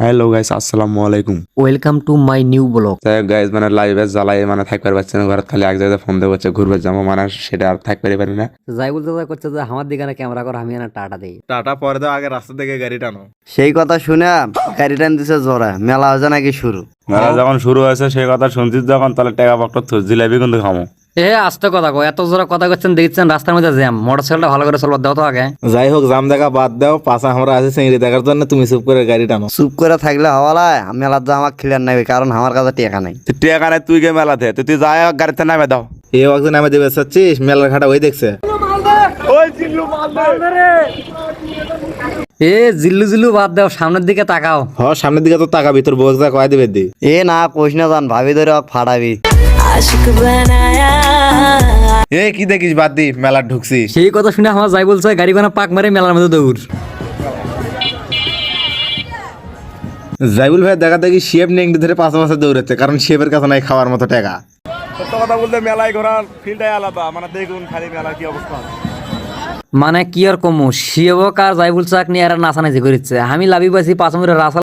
Hello guys, আসসালামু আলাইকুম। Welcome to my new blog. তাই গাইস মানে লাইভে জ্বালাই মানে থাকতে পারছে না, ঘরে খালি এক জায়গায় ফোন দিয়ে বলছে ঘুরবে যাবো, মানে সেটা আর থাকতে পারি না। যাই বলতে যাই করছে যে আমার দিকে না ক্যামেরা কর, আমি না টাটা দেই। টাটা পরে দাও, আগে রাস্তা থেকে গাড়ি টানো। সেই কথা শুনে গাড়ি টান দিছে জোরে, মেলা হয়েছে নাকি শুরু। মেলা যখন শুরু হয়েছে সেই কথা শুনছিস যখন, তাহলে টাকা পকটা থুস জিলাপি কিন্তু খামো। এ আস্তে কথা কো, এত জোরে কথা করছেন দেখছেন রাস্তার মধ্যে জ্যাম, মোটরসাইকেলটা ভালো করে চলবার দাও তো আগে। যাই হোক, জাম দেখা বাদ দাও, পাশা আমরা আছে চিংড়ি দেখার জন্য, তুমি চুপ করে গাড়ি টানো। চুপ করে থাকলে হওয়ালায় মেলার তো আমার ক্লিয়ার নাই, কারণ আমার কাছে টাকা নাই। তুই টাকা নাই, তুই গে মেলাতে তুই যাই গাড়িতে নামে দাও। এই একজন নামে দেবে চাচ্ছিস, মেলার ঘাটা ওই দেখছে। এ জিল্লু জিল্লু বাদ দাও, সামনের দিকে তাকাও। সামনের দিকে তো টাকা ভিতর বউ যা কয় দেবে দি। এ না কোশ না জান, ভাবি ধরে ফাটাবি। এ কি দেখিস, বাদ দি, মেলা ঢুকছি। সেই কথা শুনে আমার যাই বলছে গাড়ি বানা পাক মারে মেলার মধ্যে দৌড়। জাইবুল ভাই দেখা দেখি শেপ নেংটি ধরে পাশে পাশে দৌড়াচ্ছে, কারণ শেপের কাছে নাই খাওয়ার মতো টাকা। সত্য কথা বলতে মেলায় ঘোরার ফিল্ডটাই আলাদা, মানে দেখুন খালি মেলার কি অবস্থা। মানে কি আর কমু, শিবক আর যাই বলছে নিয়ে এরা নাচানাচি করিচ্ছে, আমি লাভি পাইছি 5 মিনিট রাস্তা